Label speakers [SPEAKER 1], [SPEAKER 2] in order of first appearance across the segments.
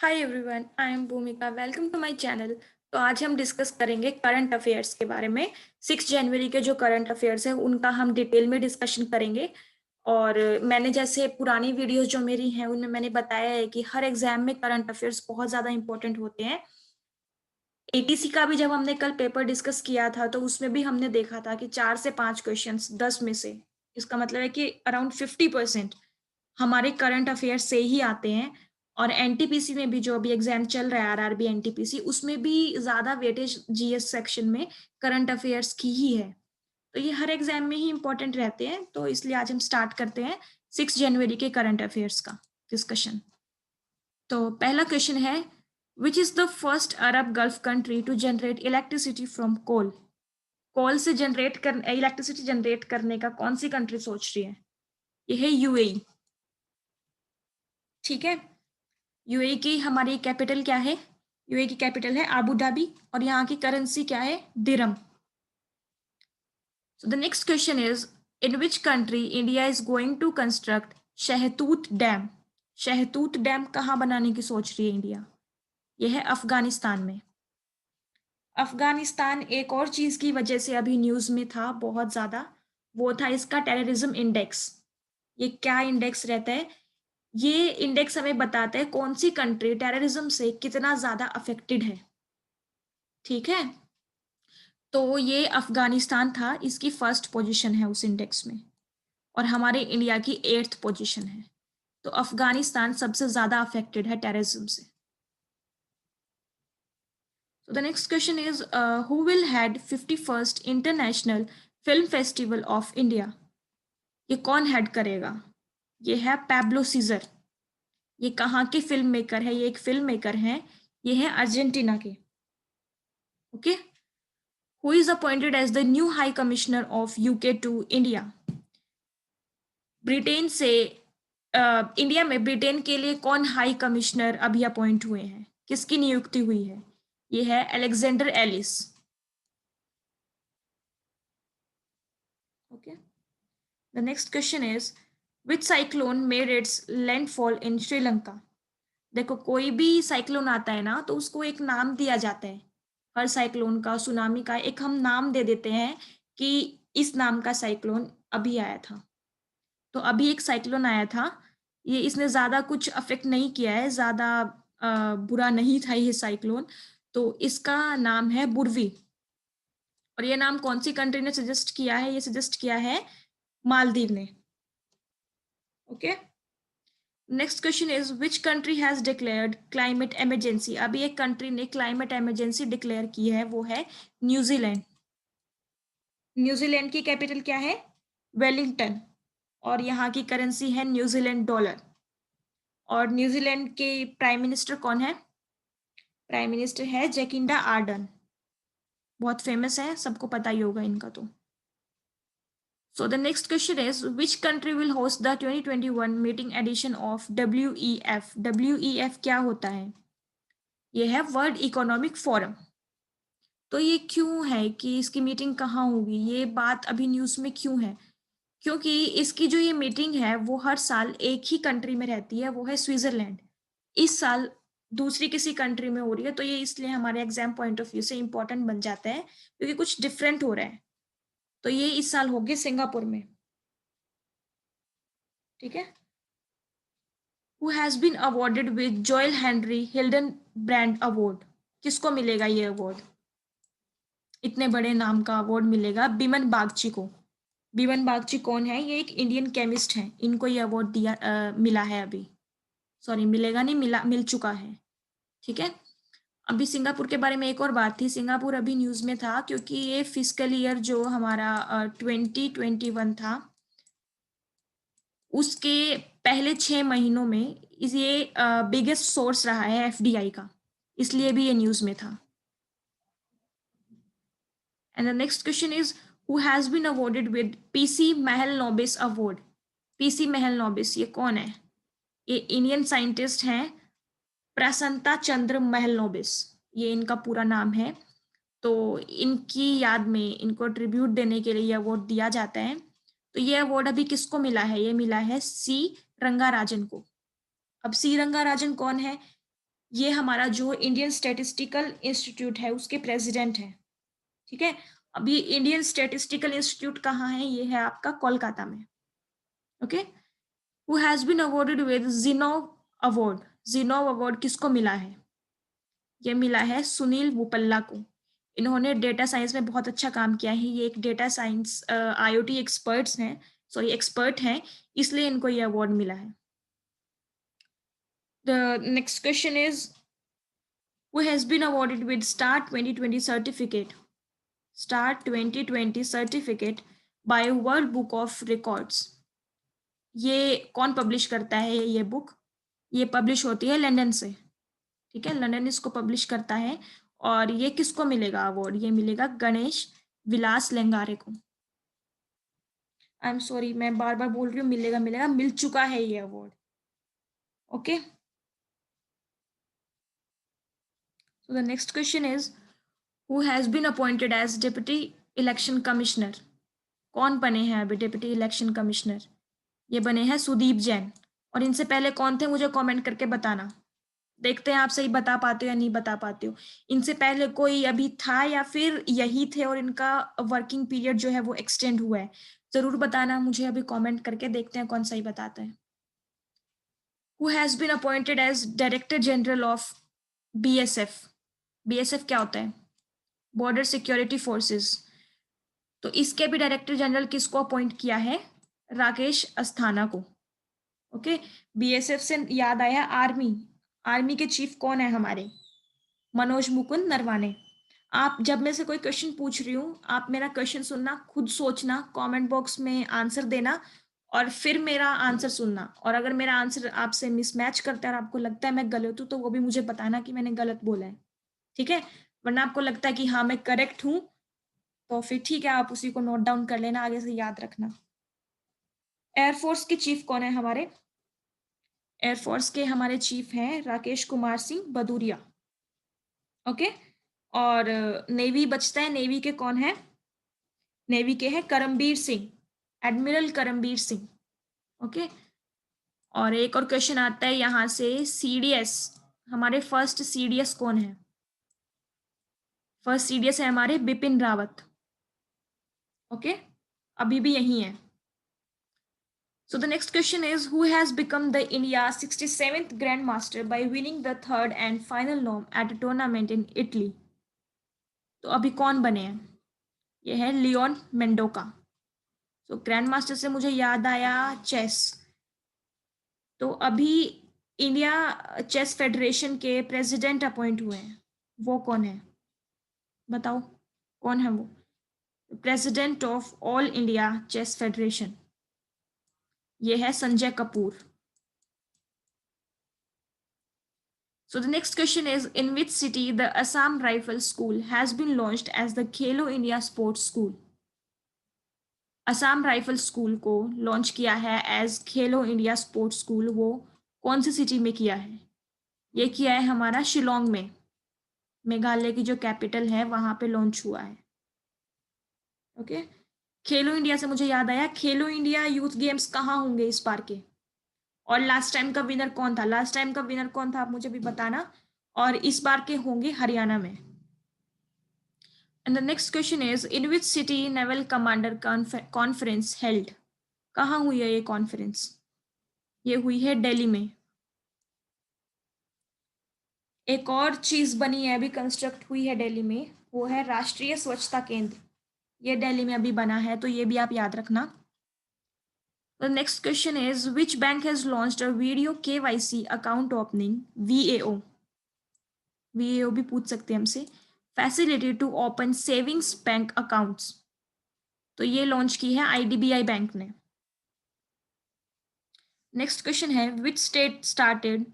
[SPEAKER 1] Hi everyone, I am Bhumika. Welcome to my channel. तो आज हम डिस्कस करेंगे करंट अफेयर्स के बारे में। 6 जनवरी के जो करंट अफेयर्स है उनका हम डिटेल में डिस्कशन करेंगे। और मैंने जैसे पुरानी वीडियोस जो मेरी हैं उनमें मैंने बताया है कि हर एग्जाम में करंट अफेयर्स बहुत ज़्यादा इंपॉर्टेंट होते हैं। एटीसी का भी जब हमने कल पेपर डिस्कस किया था तो उसमें भी हमने देखा था कि 4 से 5 क्वेश्चंस 10 में से, इसका मतलब है कि अराउंड 50% हमारे करंट अफेयर से ही आते हैं। और एनटीपीसी में भी जो अभी एग्जाम चल रहा है आरआरबी एनटीपीसी, उसमें भी ज्यादा वेटेज जीएस सेक्शन में करंट अफेयर्स की ही है। तो ये हर एग्जाम में ही इंपॉर्टेंट रहते हैं, तो इसलिए आज हम स्टार्ट करते हैं 6 जनवरी के करंट अफेयर्स का डिस्कशन। तो पहला क्वेश्चन है, which is the first Arab gulf country to generate electricity from coal? Coal से इलेक्ट्रिसिटी जनरेट करने का कौन सी कंट्री सोच रही है? ये है यूएई। ठीक है। यूएई की हमारी कैपिटल क्या है? यूएई की कैपिटल है आबू धाबी और यहाँ की करेंसी क्या है? Dirham. So the next question is, in which country India is going to construct Shahtoot dam? Shahtoot dam कहाँ बनाने की सोच रही है इंडिया? यह है अफगानिस्तान में। अफगानिस्तान एक और चीज की वजह से अभी न्यूज में था बहुत ज्यादा, वो था इसका टेररिज्म इंडेक्स। ये क्या इंडेक्स रहता है? ये इंडेक्स हमें बताता है कौन सी कंट्री टेररिज्म से कितना ज्यादा अफेक्टेड है। ठीक है। तो ये अफगानिस्तान था, इसकी फर्स्ट पोजीशन है उस इंडेक्स में, और हमारे इंडिया की 8th पोजीशन है। तो अफगानिस्तान सबसे ज्यादा अफेक्टेड है टेररिज्म से। So the next question is, who will head 51st International Film Festival of India? ये कौन हेड करेगा? ये है पैब्लो सीजर। ये कहाँ के फिल्म मेकर है? ये एक फिल्म मेकर है, ये है अर्जेंटीना के। Okay. Who is appointed as the new High Commissioner of UK to India? Britain से इंडिया में ब्रिटेन के लिए कौन हाई कमिश्नर अभी अपॉइंट हुए हैं? किसकी नियुक्ति हुई है? ये है Alexander Ellis. Okay. The next question is, which cyclone made its landfall in Sri Lanka? देखो, कोई भी साइक्लोन आता है ना तो उसको एक नाम दिया जाता है। हर साइक्लोन का, सुनामी का एक हम नाम दे देते हैं कि इस नाम का साइक्लोन अभी आया था। तो अभी एक साइक्लोन आया था, ये इसने ज्यादा कुछ अफेक्ट नहीं किया है, ज्यादा बुरा नहीं था ये साइक्लोन। तो इसका नाम है बुर्वी। और ये नाम कौन सी कंट्री ने सजेस्ट किया है? ये सजेस्ट किया है मालदीव ने। Okay. Next question is, which country has declared climate emergency? अभी एक कंट्री ने क्लाइमेट इमरजेंसी डिक्लेयर की है, वो है न्यूजीलैंड। न्यूजीलैंड की कैपिटल क्या है? वेलिंगटन। और यहाँ की करेंसी है न्यूजीलैंड डॉलर। और न्यूजीलैंड के प्राइम मिनिस्टर कौन है? प्राइम मिनिस्टर है जैकिंडा आर्डन। बहुत फेमस है, सबको पता ही होगा इनका तो। So the next question is, which country will host the 2021 meeting edition of WEF? WEF क्या होता है? यह है वर्ल्ड इकोनॉमिक फोरम। तो ये क्यों है कि इसकी मीटिंग कहाँ होगी? ये बात अभी न्यूज में क्यों है? क्योंकि इसकी जो ये मीटिंग है वो हर साल एक ही कंट्री में रहती है, वो है स्विट्जरलैंड। इस साल दूसरी किसी कंट्री में हो रही है, तो ये इसलिए हमारे एग्जाम पॉइंट ऑफ व्यू से इंपॉर्टेंट बन जाता है क्योंकि कुछ डिफरेंट हो रहा है। तो ये इस साल होगी सिंगापुर में। ठीक है। Who has been awarded with Joel Henry Hildebrand award? किसको मिलेगा ये अवार्ड? इतने बड़े नाम का अवार्ड मिलेगा बिमन बागची को। बिमन बागची कौन है? ये एक इंडियन केमिस्ट है, इनको ये अवार्ड मिला है अभी। सॉरी, मिलेगा नहीं, मिल चुका है। ठीक है। अभी सिंगापुर के बारे में एक और बात थी। सिंगापुर अभी न्यूज में था क्योंकि ये फिस्कल ईयर जो हमारा 2021 था, उसके पहले 6 महीनों में ये बिगेस्ट सोर्स रहा है एफडीआई का, इसलिए भी ये न्यूज में था। And the next question is, who has been awarded with PC Mahalanobis award? PC महल नोबिस ये कौन है? ये इंडियन साइंटिस्ट हैं, प्रसन्नता चंद्र महल नोबिस, ये इनका पूरा नाम है। तो इनकी याद में इनको ट्रिब्यूट देने के लिए ये अवार्ड दिया जाता है। तो ये अवार्ड अभी किसको मिला है? ये मिला है सी रंगाराजन को। अब सी रंगाराजन कौन है? ये हमारा जो इंडियन स्टैटिस्टिकल इंस्टीट्यूट है उसके प्रेसिडेंट है। ठीक है, अभी इंडियन स्टैटिस्टिकल इंस्टीट्यूट कहाँ है? ये है आपका कोलकाता में। Okay, who has been awarded with Genov award. Genov award किसको मिला है? ये मिला है सुनील वुपल्ला को। इन्होंने डेटा साइंस में बहुत अच्छा काम किया है। ये एक डेटा साइंस आईओटी एक्सपर्ट्स हैं, सॉरी एक्सपर्ट हैं, इसलिए इनको ये अवार्ड मिला है। The next question is who has been awarded with star 2020 certificate. Star 2020 certificate by world book of records. ये कौन पब्लिश करता है? ये बुक ये पब्लिश होती है लंदन से। ठीक है, लंदन इसको पब्लिश करता है। और ये किसको मिलेगा अवार्ड? ये मिलेगा गणेश विलास लेंगारे को। आई एम सॉरी, मैं बार बार बोल रही हूँ मिलेगा मिलेगा, मिल चुका है ये award. Okay, so the next question is who has been appointed as deputy election commissioner. कौन बने हैं अभी डिप्टी इलेक्शन कमिश्नर? ये बने हैं सुदीप जैन। और इनसे पहले कौन थे मुझे कमेंट करके बताना। देखते हैं आप सही बता पाते हो या नहीं बता पाते हो। इनसे पहले कोई अभी था या फिर यही थे और इनका वर्किंग पीरियड जो है वो एक्सटेंड हुआ है? जरूर बताना मुझे अभी कमेंट करके, देखते हैं कौन सही बताता है। Who has been appointed as director general of BSF. BSF क्या होता है? Border security forces. तो इसके भी डायरेक्टर जनरल किसको अपॉइंट किया है? राकेश अस्थाना को। ओके, बीएसएफ से याद आया आर्मी। आर्मी के चीफ कौन है हमारे? मनोज मुकुंद नरवाने। आप जब मैं से कोई क्वेश्चन पूछ रही हूँ, आप मेरा क्वेश्चन सुनना, खुद सोचना, कमेंट बॉक्स में आंसर देना और फिर मेरा आंसर सुनना। और अगर मेरा आंसर आपसे मिसमैच करता है और आपको लगता है मैं गलत हूँ, तो वो भी मुझे बताना कि मैंने गलत बोला है। ठीक है, वरना आपको लगता है कि हाँ मैं करेक्ट हूँ, तो फिर ठीक है, आप उसी को नोट डाउन कर लेना, आगे से याद रखना। एयरफोर्स के चीफ कौन है हमारे? एयरफोर्स के हमारे चीफ हैं राकेश कुमार सिंह भदौरिया। ओके, और नेवी बचता है। नेवी के कौन है? नेवी के हैं करमबीर सिंह, एडमिरल करमबीर सिंह। ओके, और एक और क्वेश्चन आता है यहाँ से, सीडीएस। हमारे फर्स्ट सीडीएस कौन है? फर्स्ट सीडीएस है हमारे बिपिन रावत। ओके, अभी भी यही है। So the next question is who has become the India's 67th Grandmaster by winning the third and final norm at a tournament in Italy? तो अभी कौन बने हैं? ये है लियोन मेंडोका। तो ग्रैंड मास्टर से मुझे याद आया चेस। तो अभी इंडिया चेस फेडरेशन के प्रेसिडेंट अपॉइंट हुए हैं, वो कौन है? बताओ कौन है वो? President of all India chess federation ये है Sanjay Kapoor. So the next question is in which city the Assam Rifle School has been launched as the Khelo India Sports School? Assam rifle school को लॉन्च किया है एज खेलो India sports school. वो कौन सी city में किया है? ये किया है हमारा शिलोंग में, मेघालय की जो कैपिटल है वहां पे लॉन्च हुआ है। ओके, खेलो इंडिया से मुझे याद आया, खेलो इंडिया यूथ गेम्स कहाँ होंगे इस बार के? और लास्ट टाइम का विनर कौन था? लास्ट टाइम का विनर कौन था आप मुझे भी बताना। और इस बार के होंगे हरियाणा में। And the next question is in which city naval commander conference held. कहाँ हुई है ये कॉन्फ्रेंस? ये हुई है दिल्ली में। एक और चीज बनी है, अभी कंस्ट्रक्ट हुई है दिल्ली में, वो है राष्ट्रीय स्वच्छता केंद्र। ये दिल्ली में अभी बना है, तो ये भी आप याद रखना। The next question is which bank has launched a video KYC account opening VAO. VAO भी पूछ सकते हैं हमसे, facility to open savings bank accounts. तो ये लॉन्च की है आईडीबीआई बैंक ने। नेक्स्ट क्वेश्चन है which state started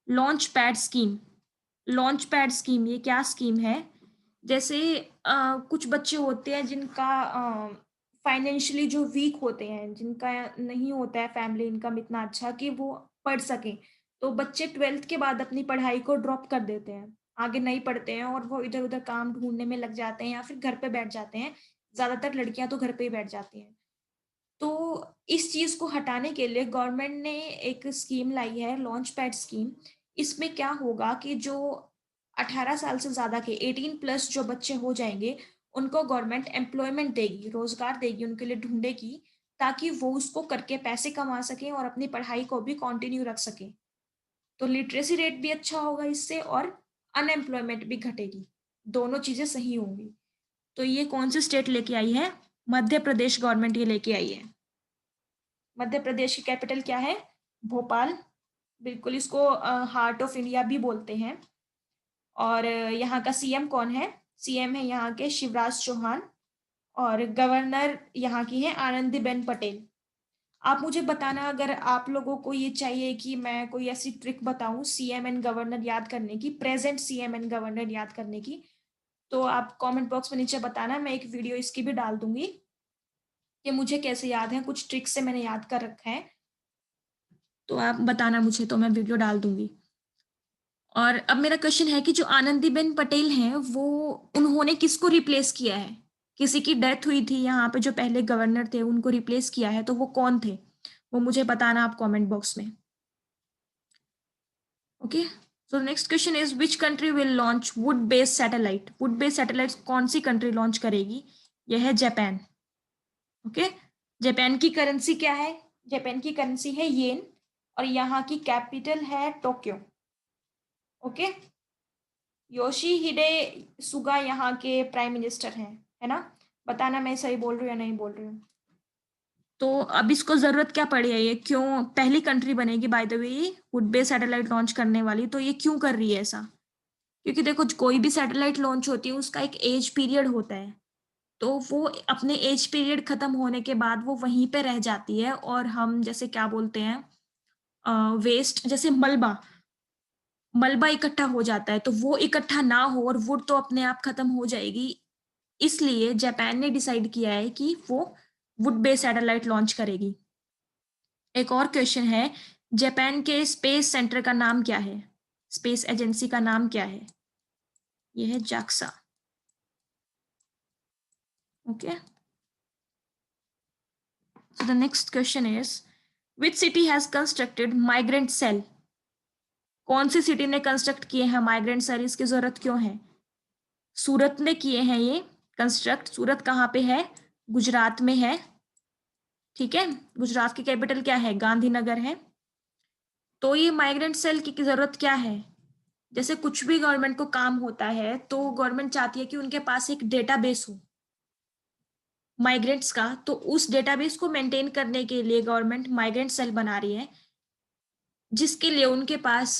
[SPEAKER 1] launch pad scheme. Launch pad scheme ये क्या स्कीम है? जैसे कुछ बच्चे होते हैं जिनका फाइनेंशियली जो वीक होते हैं, जिनका नहीं होता है फैमिली इनकम इतना अच्छा कि वो पढ़ सकें, तो बच्चे 12th के बाद अपनी पढ़ाई को ड्रॉप कर देते हैं, आगे नहीं पढ़ते हैं और वो इधर उधर काम ढूंढने में लग जाते हैं या फिर घर पे बैठ जाते हैं। ज्यादातर लड़कियां तो घर पे ही बैठ जाती हैं। तो इस चीज को हटाने के लिए गवर्नमेंट ने एक स्कीम लाई है, लॉन्च पैड स्कीम। इसमें क्या होगा कि जो 18 साल से ज्यादा के 18+ जो बच्चे हो जाएंगे उनको गवर्नमेंट एम्प्लॉयमेंट देगी, रोजगार देगी, उनके लिए ढूंढेगी, ताकि वो उसको करके पैसे कमा सके और अपनी पढ़ाई को भी कंटिन्यू रख सके। तो लिटरेसी रेट भी अच्छा होगा इससे और अनएम्प्लॉयमेंट भी घटेगी, दोनों चीजें सही होंगी। तो ये कौन सी स्टेट लेके आई है? मध्य प्रदेश गवर्नमेंट ये लेके आई है। मध्य प्रदेश की कैपिटल क्या है? भोपाल। बिल्कुल, इसको हार्ट ऑफ इंडिया भी बोलते हैं। और यहाँ का सीएम कौन है? सीएम है यहाँ के शिवराज चौहान, और गवर्नर यहाँ की है आनंदीबेन पटेल। आप मुझे बताना अगर आप लोगों को ये चाहिए कि मैं कोई ऐसी ट्रिक बताऊं सीएम एंड गवर्नर याद करने की, प्रेजेंट सीएम एंड गवर्नर याद करने की, तो आप कमेंट बॉक्स में नीचे बताना। मैं एक वीडियो इसकी भी डाल दूंगी कि मुझे कैसे याद है, कुछ ट्रिक से मैंने याद कर रखा है, तो आप बताना मुझे, तो मैं वीडियो डाल दूंगी। और अब मेरा क्वेश्चन है कि जो आनंदीबेन पटेल हैं वो, उन्होंने किसको रिप्लेस किया है? किसी की डेथ हुई थी यहाँ पे, जो पहले गवर्नर थे उनको रिप्लेस किया है, तो वो कौन थे? वो मुझे बताना आप कमेंट बॉक्स में। Okay, so next question is which country will launch would based satellite? Would based satellite कौन सी कंट्री लॉन्च करेगी? यह है जापान। ओके, जापान की करेंसी क्या है? जापान की करेंसी है येन, और यहाँ की कैपिटल है टोक्यो। ओके, योशीहिडे सुगा यहाँ के प्राइम मिनिस्टर हैं, है ना? बताना मैं सही बोल रही हूँ या नहीं बोल रही हूँ। तो अब इसको जरूरत क्या पड़ी है? ये क्यों पहली कंट्री बनेगी by the way would based satellite launch करने वाली? तो ये क्यों कर रही है ऐसा? क्योंकि देखो, कोई भी सैटेलाइट लॉन्च होती है उसका एक एज पीरियड होता है, तो वो अपने एज पीरियड खत्म होने के बाद वो वहीं पे रह जाती है, और हम जैसे क्या बोलते हैं, वेस्ट, जैसे मलबा, मलबा इकट्ठा हो जाता है, तो वो इकट्ठा ना हो और वुड तो अपने आप खत्म हो जाएगी। इसलिए जापान ने डिसाइड किया है कि वो वुड बेस्ड सैटेलाइट लॉन्च करेगी। एक और क्वेश्चन है, जापान के स्पेस सेंटर का नाम क्या है? स्पेस एजेंसी का नाम क्या है? यह है JAXA. Okay, so the next question is which city has constructed migrant cell? कौन सी सिटी ने कंस्ट्रक्ट किए हैं माइग्रेंट सेल? इसकी जरूरत क्यों है? सूरत ने किए हैं ये कंस्ट्रक्ट। सूरत कहाँ पे है? गुजरात में है। ठीक है, गुजरात की कैपिटल क्या है? गांधीनगर है। तो ये माइग्रेंट सेल की जरूरत क्या है? जैसे कुछ भी गवर्नमेंट को काम होता है तो गवर्नमेंट चाहती है कि उनके पास एक डेटाबेस हो माइग्रेंट्स का, तो उस डेटाबेस को मेंटेन करने के लिए गवर्नमेंट माइग्रेंट सेल बना रही है, जिसके लिए उनके पास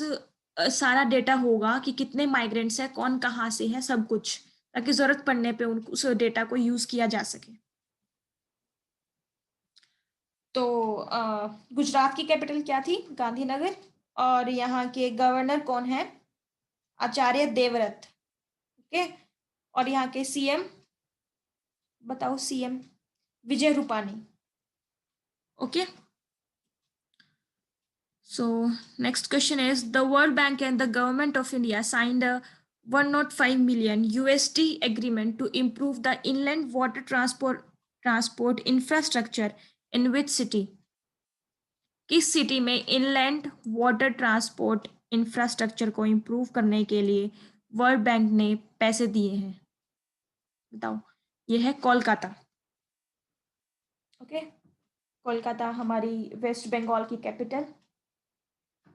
[SPEAKER 1] सारा डेटा होगा कि कितने माइग्रेंट्स हैं, कौन कहाँ से है, सब कुछ, ताकि जरूरत पड़ने पे उस डेटा को यूज किया जा सके। तो गुजरात की कैपिटल क्या थी? गांधीनगर। और यहाँ के गवर्नर कौन है? आचार्य देवव्रत। ओके, और यहाँ के सीएम, बताओ CM? Vijay Rupani. Okay, so next question is the World Bank and the government of India signed a 105 million USD agreement to improve the inland water transport infrastructure in which city? किस city में inland water transport infrastructure को improve करने के लिए world bank ने पैसे दिए हैं? बताओ। ये है कोलकाता। ओके, कोलकाता हमारी वेस्ट बंगाल की कैपिटल।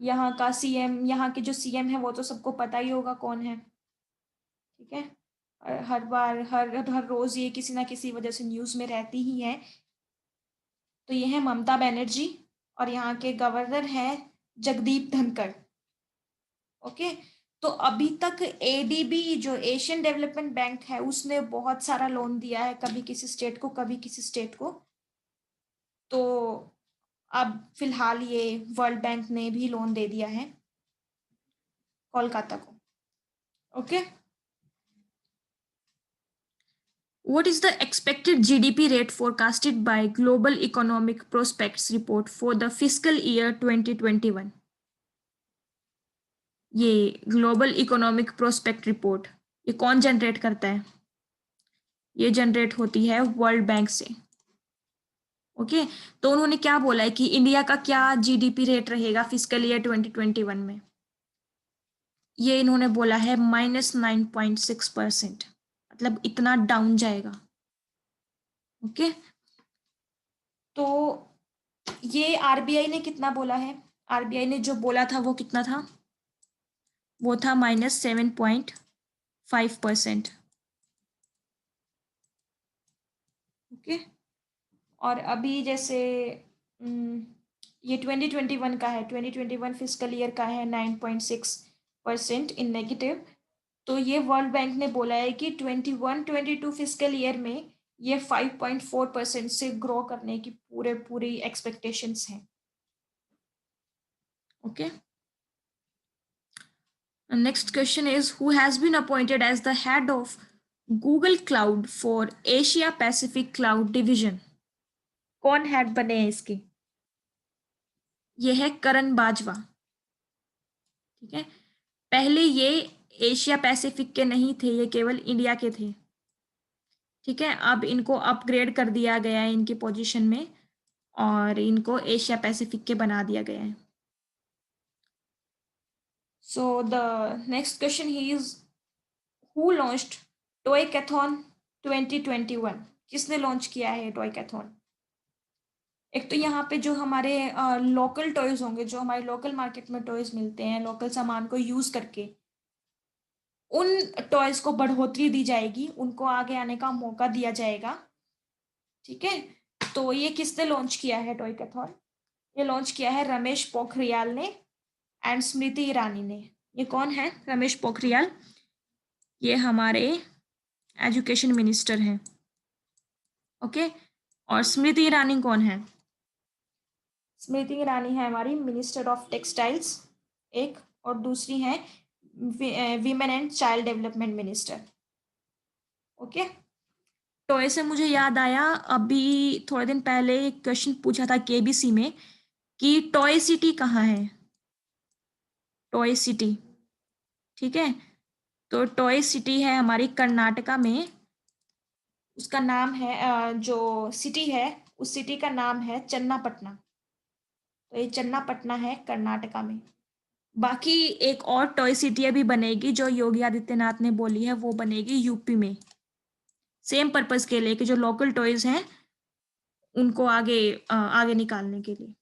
[SPEAKER 1] यहाँ का सीएम, यहाँ के जो सीएम है वो तो सबको पता ही होगा कौन है। ठीक है, हर बार हर हर रोज ये किसी ना किसी वजह से न्यूज में रहती ही है। तो ये है ममता बनर्जी, और यहाँ के गवर्नर हैं जगदीप धनखड़। ओके, तो अभी तक एडीबी जो एशियन डेवलपमेंट बैंक है उसने बहुत सारा लोन दिया है, कभी किसी स्टेट को कभी किसी स्टेट को। तो अब फिलहाल ये वर्ल्ड बैंक ने भी लोन दे दिया है कोलकाता को। Okay, what is the expected GDP rate forecasted by Global Economic Prospects Report for the fiscal year 2021? ये ग्लोबल इकोनॉमिक प्रोस्पेक्ट रिपोर्ट ये कौन जनरेट करता है? ये जनरेट होती है वर्ल्ड बैंक से। ओके, तो उन्होंने क्या बोला है कि इंडिया का क्या जीडीपी रेट रहेगा फिस्कल ईयर 2021 में? ये इन्होंने बोला है -9.6%, मतलब इतना डाउन जाएगा। ओके, तो ये आरबीआई ने कितना बोला है? आरबीआई ने जो बोला था वो कितना था? वो था -7.5%। ओके, और अभी जैसे ये 2021 का है, 2021 फिजिकल ईयर का है 9.6% इन नेगेटिव। तो ये वर्ल्ड बैंक ने बोला है कि 21-22 फिजिकल ईयर में ये 5.4% से ग्रो करने की पूरी एक्सपेक्टेशंस हैं। Okay, next question is who has been appointed as the head of Google cloud for Asia Pacific cloud division? कौन हेड बने हैं इसके? ये है करण बाजवा। ठीक है, पहले ये एशिया पैसिफिक के नहीं थे, ये केवल इंडिया के थे। ठीक है, अब इनको अपग्रेड कर दिया गया है इनकी पोजीशन में और इनको एशिया पैसिफिक के बना दिया गया है। सो the next question he is who launched Toycathon 2021? किसने लॉन्च किया है टॉयकैथॉन? एक तो यहाँ पे जो हमारे लोकल टॉयज होंगे, जो हमारे लोकल मार्केट में टॉयज मिलते हैं लोकल सामान को यूज करके, उन टॉयज को बढ़ोतरी दी जाएगी, उनको आगे आने का मौका दिया जाएगा। ठीक है, तो ये किसने लॉन्च किया है टॉयकैथॉन? ये लॉन्च किया है रमेश पोखरियाल ने एंड स्मृति ईरानी ने। ये कौन है रमेश पोखरियाल? ये हमारे एजुकेशन मिनिस्टर हैं। ओके, और स्मृति ईरानी कौन है? स्मृति ईरानी है हमारी मिनिस्टर ऑफ टेक्सटाइल्स एक, और दूसरी है women and child development minister. Okay, toy से मुझे याद आया, अभी थोड़े दिन पहले एक क्वेश्चन पूछा था केबीसी में कि टॉय सिटी कहाँ है? टॉय सिटी, ठीक है, तो टॉय सिटी है हमारी कर्नाटका में। उसका नाम है जो सिटी है उस सिटी का नाम है चन्नापटना। तो ये चन्नापटना है कर्नाटका में। बाकी एक और टॉय सिटी अभी बनेगी जो योगी आदित्यनाथ ने बोली है, वो बनेगी यूपी में, सेम पर्पस के लिए कि जो लोकल टॉयज हैं उनको आगे निकालने के लिए।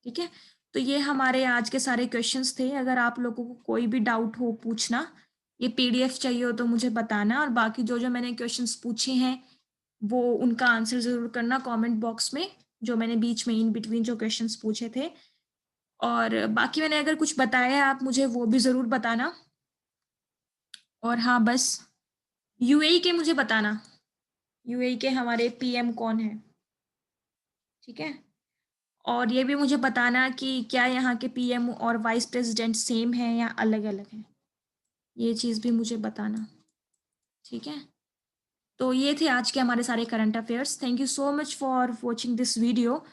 [SPEAKER 1] ठीक है, तो ये हमारे आज के सारे क्वेश्चंस थे। अगर आप लोगों को कोई भी डाउट हो पूछना, ये पीडीएफ चाहिए हो तो मुझे बताना, और बाकी जो जो मैंने क्वेश्चंस पूछे हैं वो उनका आंसर जरूर करना कमेंट बॉक्स में, जो मैंने बीच में इन बिटवीन जो क्वेश्चंस पूछे थे। और बाकी मैंने अगर कुछ बताया है आप मुझे वो भी जरूर बताना। और हाँ, बस यूएई के मुझे बताना, यूएई के हमारे पीएम कौन है? ठीक है, और ये भी मुझे बताना कि क्या यहाँ के पीएम और वाइस प्रेसिडेंट सेम है या अलग अलग है, ये चीज़ भी मुझे बताना। ठीक है, तो ये थे आज के हमारे सारे current affairs. Thank you so much for watching this video.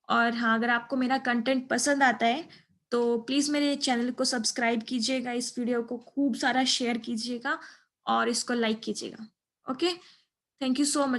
[SPEAKER 1] और हाँ, अगर आपको मेरा कंटेंट पसंद आता है तो प्लीज़ मेरे चैनल को सब्सक्राइब कीजिएगा, इस वीडियो को खूब सारा शेयर कीजिएगा और इसको लाइक कीजिएगा। Okay, thank you so much.